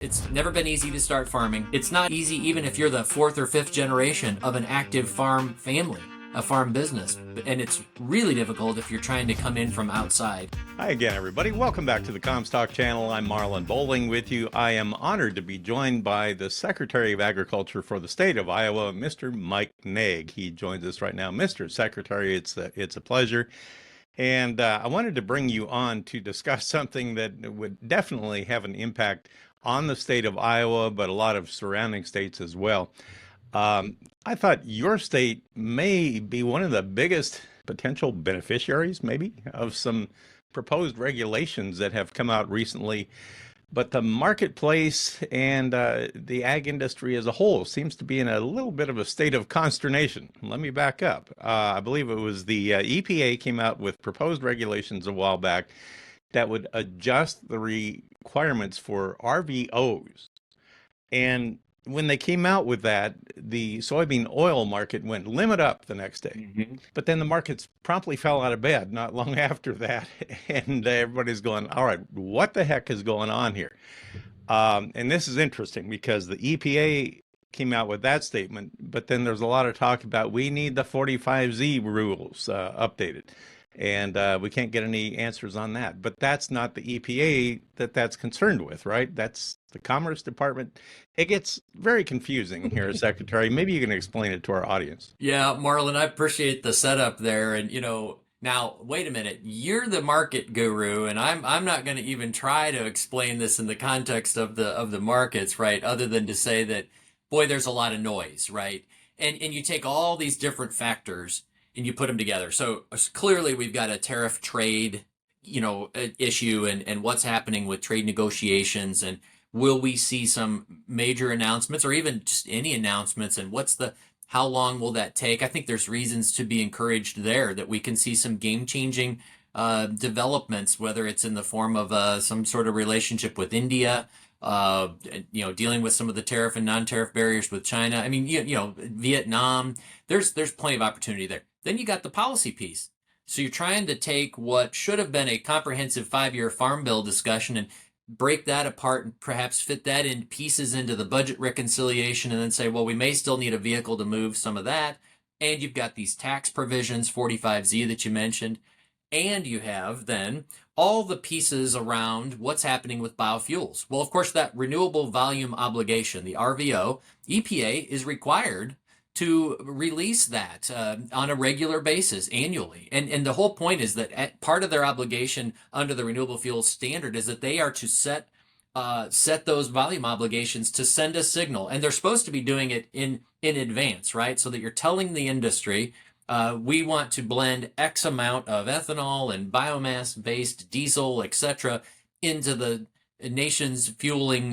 It's never been easy to start farming. It's not easy even if you're the fourth or fifth generation of an active farm family, a farm business. And it's really difficult if you're trying to come in from outside. Hi again, everybody. Welcome back to the Comstock channel. I'm Marlin Bohling with you. I am honored to be joined by the Secretary of Agriculture for the state of Iowa, Mr. Mike Naig. He joins us right now. Mr. Secretary, it's a pleasure. And I wanted to bring you on to discuss something that would definitely have an impact on the state of Iowa, but a lot of surrounding states as well. I thought your state may be one of the biggest potential beneficiaries, maybe, of some proposed regulations that have come out recently. But the marketplace and the ag industry as a whole seems to be in a little bit of a state of consternation. Let me back up. I believe it was the EPA came out with proposed regulations a while back that would adjust the requirements for RVOs. And when they came out with that, the soybean oil market went limit up the next day. But then the markets promptly fell out of bed not long after that. And everybody's going, all right, what the heck is going on here? And this is interesting because the EPA came out with that statement, but then there's a lot of talk about we need the 45Z rules updated. And we can't get any answers on that. But that's not the EPA that's concerned with, right? That's the Commerce Department. It gets very confusing here, Secretary. Maybe you can explain it to our audience. Yeah, Marlon, I appreciate the setup there. And now wait a minute. You're the market guru, and I'm not going to even try to explain this in the context of the markets, right? Other than to say that, boy, there's a lot of noise, right? And you take all these different factors and you put them together. So clearly we've got a tariff trade, issue and what's happening with trade negotiations, and will we see some major announcements or even just any announcements, and how long will that take? I think there's reasons to be encouraged there that we can see some game-changing developments, whether it's in the form of some sort of relationship with India, dealing with some of the tariff and non-tariff barriers with China. I mean, Vietnam. There's plenty of opportunity there. Then you got the policy piece. So you're trying to take what should have been a comprehensive 5-year farm bill discussion and break that apart and perhaps fit that in pieces into the budget reconciliation, and then say, well, we may still need a vehicle to move some of that. And you've got these tax provisions, 45Z that you mentioned. And you have then all the pieces around what's happening with biofuels. Well, of course, that renewable volume obligation, the RVO, EPA is required to release that on a regular basis annually. And the whole point is that part of their obligation under the renewable fuels standard is that they are to set those volume obligations to send a signal. And they're supposed to be doing it in advance, right? So that you're telling the industry, we want to blend X amount of ethanol and biomass-based diesel, etc., into the nation's fueling,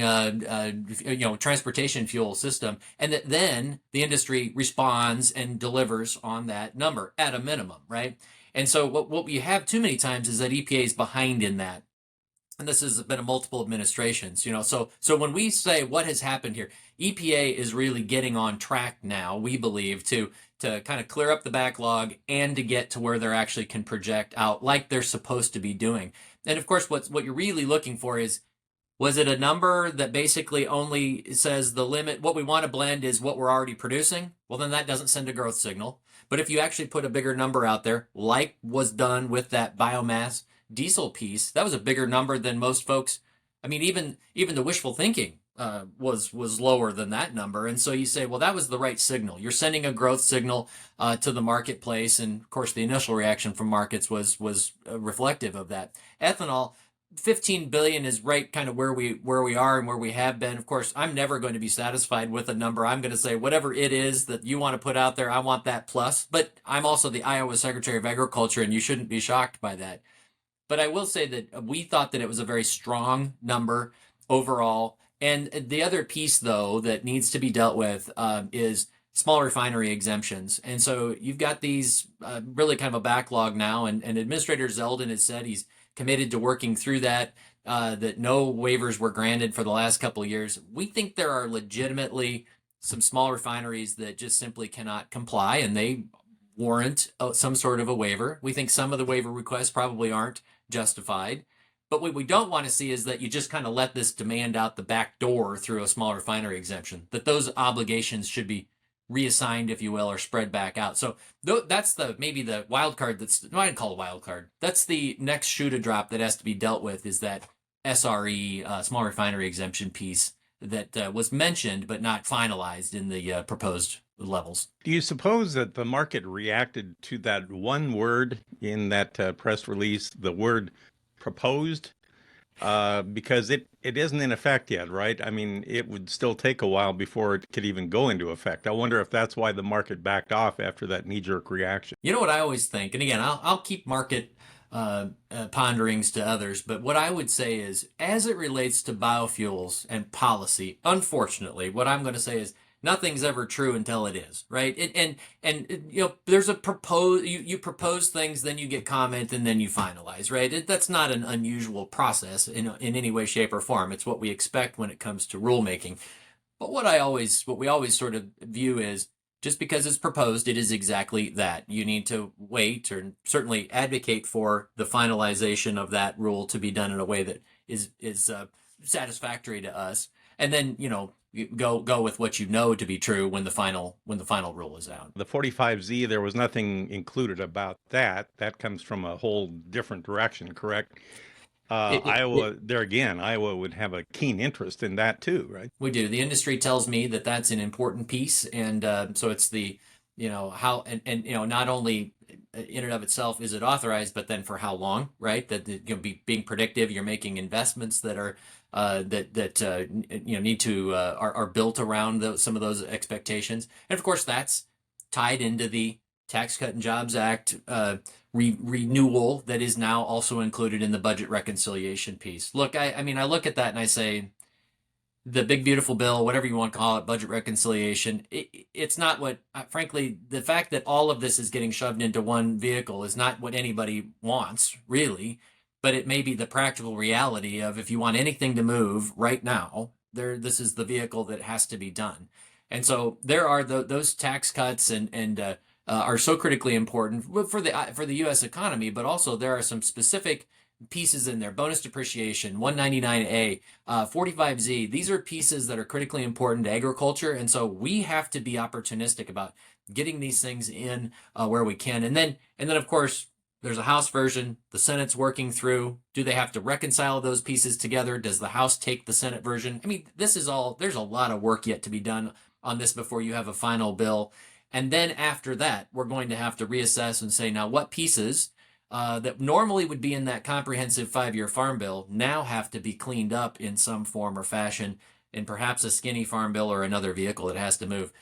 transportation fuel system, and that then the industry responds and delivers on that number at a minimum, right? And so what we have too many times is that EPA is behind in that. And this has been a multiple administrations, so when we say what has happened here, EPA is really getting on track now, we believe, to kind of clear up the backlog and to get to where they actually can project out like they're supposed to be doing. And of course, what you're really looking for is, was it a number that basically only says the limit, what we want to blend is what we're already producing? Well, then that doesn't send a growth signal. But if you actually put a bigger number out there, like was done with that biomass diesel piece, that was a bigger number than most folks. I mean, even the wishful thinking was lower than that number. And so you say, well, that was the right signal. You're sending a growth signal to the marketplace. And of course, the initial reaction from markets was reflective of that. Ethanol, 15 billion is right kind of where we are and where we have been. Of course, I'm never going to be satisfied with a number. I'm going to say whatever it is that you want to put out there, I want that plus. But I'm also the Iowa Secretary of Agriculture, and you shouldn't be shocked by that. But I will say that we thought that it was a very strong number overall. And the other piece, though, that needs to be dealt with is small refinery exemptions. And so you've got these really kind of a backlog now. And Administrator Zeldin has said he's committed to working through that, that no waivers were granted for the last couple of years. We think there are legitimately some small refineries that just simply cannot comply, and they warrant some sort of a waiver. We think some of the waiver requests probably aren't justified. But what we don't want to see is that you just kind of let this demand out the back door through a small refinery exemption, that those obligations should be reassigned, if you will, or spread back out. So that's the maybe the wild card that's, no, I'd call it wild card. That's the next shoe to drop that has to be dealt with, is that SRE, small refinery exemption piece that was mentioned but not finalized in the proposed levels. Do you suppose that the market reacted to that one word in that press release, the word proposed? Because it isn't in effect yet, right? I mean, it would still take a while before it could even go into effect. I wonder if that's why the market backed off after that knee-jerk reaction. You know what I always think, and again, I'll keep market ponderings to others, but what I would say is, as it relates to biofuels and policy, unfortunately, what I'm going to say is nothing's ever true until it is, right? There's a propose, you propose things, then you get comment, and then you finalize, right? That's not an unusual process in any way, shape, or form. It's what we expect when it comes to rulemaking. But what we always sort of view is, just because it's proposed, it is exactly that. You need to wait, or certainly advocate for the finalization of that rule to be done in a way that is satisfactory to us, and then go with what you know to be true when the final rule is out. The 45Z, there was nothing included about that. That comes from a whole different direction, correct? Iowa, there again, Iowa would have a keen interest in that too, right? We do. The industry tells me that that's an important piece, and so it's the, how, and not only in and of itself is it authorized, but then for how long, right? That being predictive, you're making investments that are need to are built around some of those expectations, and of course that's tied into the Tax Cut and Jobs Act renewal that is now also included in the budget reconciliation piece. Look, I mean, I look at that and I say, the big beautiful bill, whatever you want to call it, budget reconciliation, it's not what, frankly, the fact that all of this is getting shoved into one vehicle is not what anybody wants, really, but it may be the practical reality of, if you want anything to move right now, this is the vehicle that has to be done. And so there are those tax cuts and are so critically important for the U.S. economy, but also there are some specific pieces in there: bonus depreciation, 199A, 45Z. These are pieces that are critically important to agriculture, and so we have to be opportunistic about getting these things in where we can. And then of course there's a House version. The Senate's working through. Do they have to reconcile those pieces together? Does the House take the Senate version? I mean, this is all. There's a lot of work yet to be done on this before you have a final bill. And then after that, we're going to have to reassess and say, now what pieces that normally would be in that comprehensive 5-year farm bill now have to be cleaned up in some form or fashion, in perhaps a skinny farm bill or another vehicle that has to move.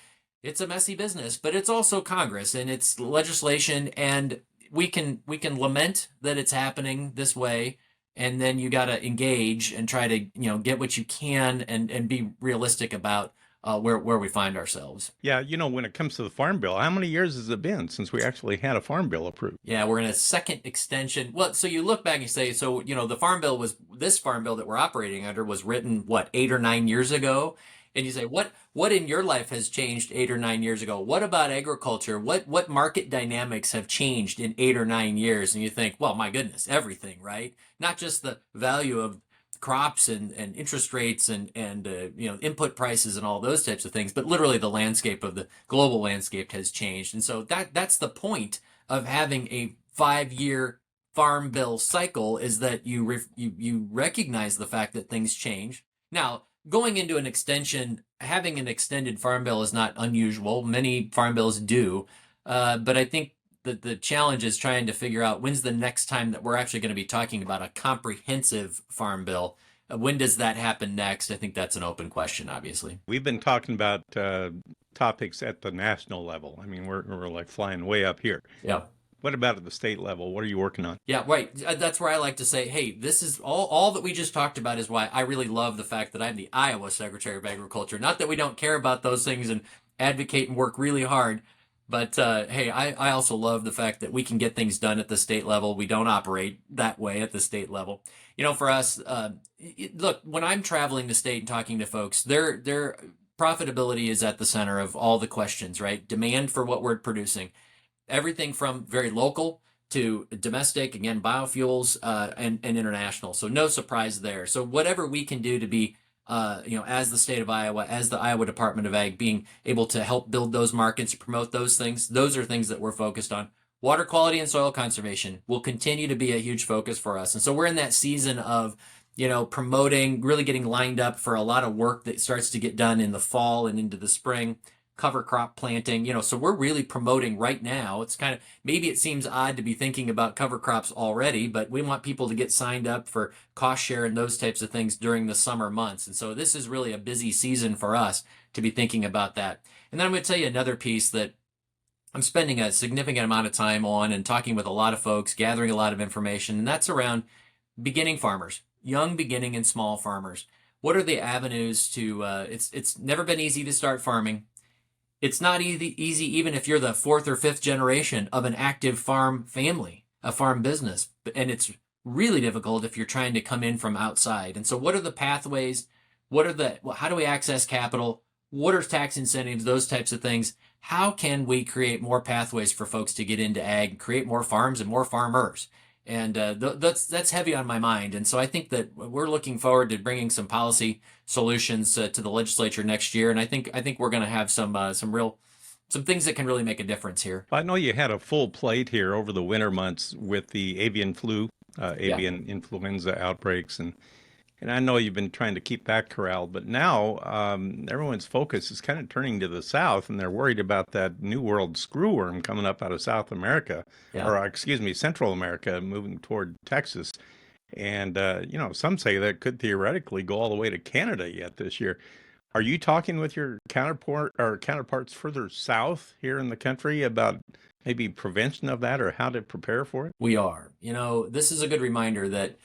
It's a messy business, but it's also Congress and it's legislation, and we can lament that it's happening this way, and then you got to engage and try to get what you can and be realistic about where we find ourselves. Yeah, when it comes to the farm bill, how many years has it been since we actually had a farm bill approved? Yeah, we're in a second extension. Well, so you look back and you say, so this farm bill that we're operating under was written, what, 8 or 9 years ago? And you say, what in your life has changed 8 or 9 years ago? What about agriculture? What market dynamics have changed in 8 or 9 years? And you think, well, my goodness, everything, right? Not just the value of crops and interest rates and input prices and all those types of things, but literally the landscape of the global landscape has changed. And so that's the point of having a 5-year farm bill cycle, is that you recognize the fact that things change. Now, going into an extension, having an extended farm bill is not unusual. Many farm bills do, but I think the challenge is trying to figure out, when's the next time that we're actually going to be talking about a comprehensive farm bill? When does that happen next? I think that's an open question, obviously. We've been talking about topics at the national level. I mean, we're like flying way up here. Yeah. What about at the state level? What are you working on? Yeah, right. That's where I like to say, hey, this is all that we just talked about is why I really love the fact that I'm the Iowa Secretary of Agriculture. Not that we don't care about those things and advocate and work really hard, but hey, I also love the fact that we can get things done at the state level. We don't operate that way at the state level. For us, look, when I'm traveling the state and talking to folks, their profitability is at the center of all the questions, right? Demand for what we're producing. Everything from very local to domestic, again, biofuels, and international. So no surprise there. So whatever we can do to be, as the state of Iowa, as the Iowa Department of Ag, being able to help build those markets, promote those things, those are things that we're focused on. Water quality and soil conservation will continue to be a huge focus for us. And so we're in that season of, promoting, really getting lined up for a lot of work that starts to get done in the fall and into the spring, cover crop planting, so we're really promoting right now. It's kind of, maybe it seems odd to be thinking about cover crops already, but we want people to get signed up for cost share and those types of things during the summer months. And so this is really a busy season for us to be thinking about that. And then I'm going to tell you another piece that I'm spending a significant amount of time on and talking with a lot of folks, gathering a lot of information, and that's around beginning farmers, young beginning and small farmers. What are the avenues to, it's never been easy to start farming. It's not easy even if you're the fourth or fifth generation of an active farm family, a farm business. And it's really difficult if you're trying to come in from outside. And so what are the pathways? How do we access capital? What are tax incentives? Those types of things. How can we create more pathways for folks to get into ag, create more farms and more farmers? And that's heavy on my mind. And so I think that we're looking forward to bringing some policy solutions to the legislature next year. And I think we're going to have some things that can really make a difference here. I know you had a full plate here over the winter months with the avian flu, avian influenza outbreaks, and I know you've been trying to keep that corralled, but now everyone's focus is kind of turning to the south, and they're worried about that New World screwworm coming up out of South America, or excuse me, Central America, moving toward Texas. And, some say that could theoretically go all the way to Canada yet this year. Are you talking with your counterparts further south here in the country about maybe prevention of that or how to prepare for it? We are. This is a good reminder that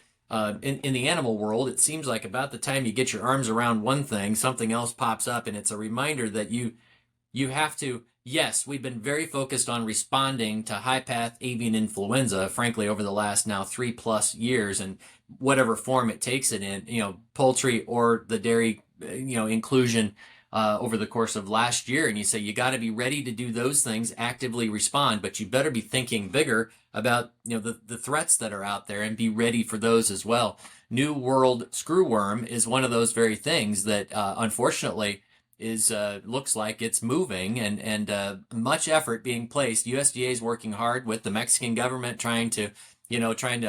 in the animal world, it seems like about the time you get your arms around one thing, something else pops up, and it's a reminder that you have to. Yes, we've been very focused on responding to high path avian influenza, frankly, over the last now 3+ years, and whatever form it takes it in, poultry or the dairy, inclusion over the course of last year. And you say you got to be ready to do those things, actively respond, but you better be thinking bigger about the threats that are out there and be ready for those as well. New World screwworm is one of those very things that unfortunately is looks like it's moving, and much effort being placed. USDA is working hard with the Mexican government trying to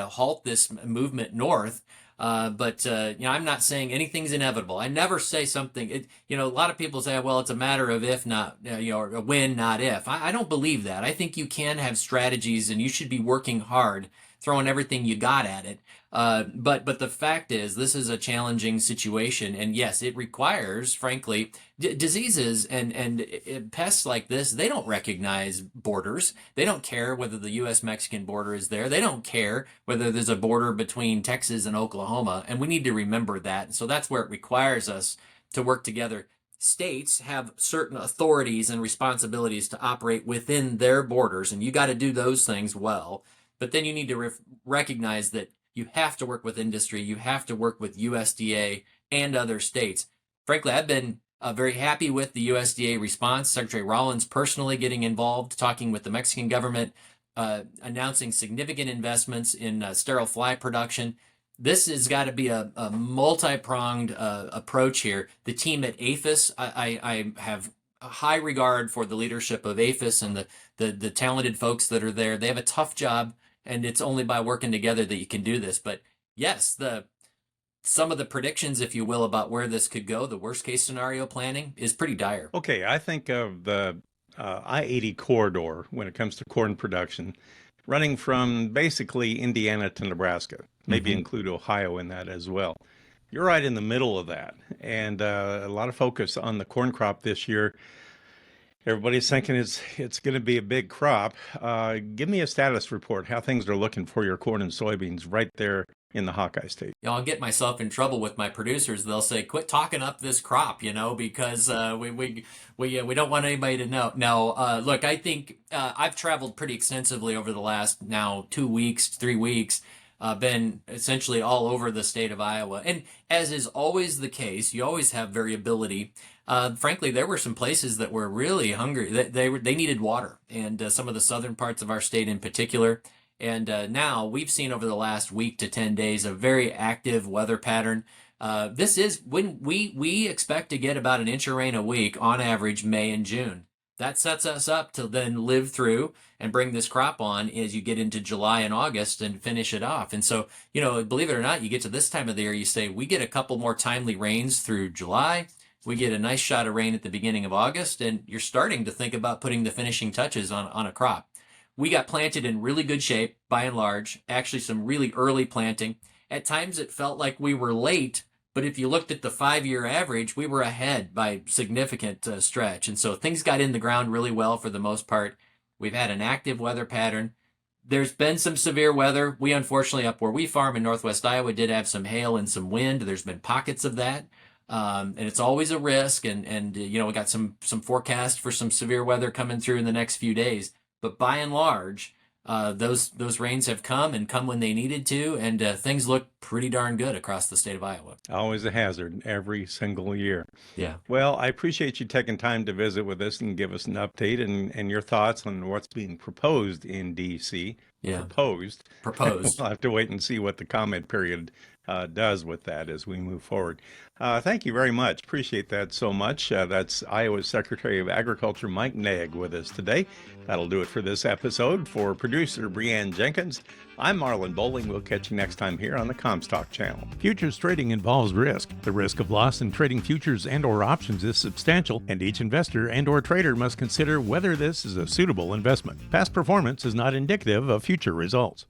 halt this movement north. But I'm not saying anything's inevitable. I never say something. A lot of people say, well, it's a matter of if, not, or when, not if. I don't believe that. I think you can have strategies, and you should be working hard, throwing everything you got at it. But the fact is, this is a challenging situation, and yes, it requires, frankly, diseases and pests like this. They don't recognize borders. They don't care whether the U.S.-Mexican border is there. They don't care whether there's a border between Texas and Oklahoma, and we need to remember that. So that's where it requires us to work together. States have certain authorities and responsibilities to operate within their borders, and you got to do those things well. But then you need to recognize that you have to work with industry. You have to work with USDA and other states. Frankly, I've been very happy with the USDA response. Secretary Rollins personally getting involved, talking with the Mexican government, announcing significant investments in sterile fly production. This has got to be a multi-pronged approach here. The team at APHIS, I have a high regard for the leadership of APHIS and the talented folks that are there. They have a tough job, and it's only by working together that you can do this. But yes, some of the predictions, if you will, about where this could go, the worst case scenario planning is pretty dire. Okay, I think of the I-80 corridor when it comes to corn production, running from basically Indiana to Nebraska, maybe include Ohio in that as well. You're right in the middle of that, and a lot of focus on the corn crop this year. Everybody's thinking it's going to be a big crop. Give me a status report, how things are looking for your corn and soybeans right there in the Hawkeye State. I'll get myself in trouble with my producers. They'll say, "Quit talking up this crop," because we don't want anybody to know. No, look, I think I've traveled pretty extensively over the last now 2 weeks, 3 weeks. Been essentially all over the state of Iowa, and as is always the case, you always have variability. Frankly, there were some places that were really hungry. They needed water, and some of the southern parts of our state in particular. And now we've seen over the last week to 10 days a very active weather pattern. This is when we expect to get about an inch of rain a week on average May and June. That sets us up to then live through and bring this crop on as you get into July and August and finish it off. And so, believe it or not, you get to this time of the year, you say, we get a couple more timely rains through July. We get a nice shot of rain at the beginning of August, and you're starting to think about putting the finishing touches on a crop. We got planted in really good shape by and large, actually some really early planting. At times it felt like we were late, but if you looked at the 5-year average, we were ahead by significant stretch. And so things got in the ground really well for the most part. We've had an active weather pattern. There's been some severe weather. We unfortunately, up where we farm in Northwest Iowa, did have some hail and some wind. There's been pockets of that. And it's always a risk. And we got some forecast for some severe weather coming through in the next few days. But by and large, those rains have come when they needed to, and things look pretty darn good across the state of Iowa. Always a hazard every single year. Yeah. Well, I appreciate you taking time to visit with us and give us an update and your thoughts on what's being proposed in D.C. Yeah. Proposed. Proposed. We'll have to wait and see what the comment period does with that as we move forward. Thank you very much. Appreciate that so much. That's Iowa's Secretary of Agriculture, Mike Naig, with us today. That'll do it for this episode. For producer Breanne Jenkins, I'm Marlin Bohling. We'll catch you next time here on the Comstock Channel. Futures trading involves risk. The risk of loss in trading futures and/or options is substantial, and each investor and/or trader must consider whether this is a suitable investment. Past performance is not indicative of future results.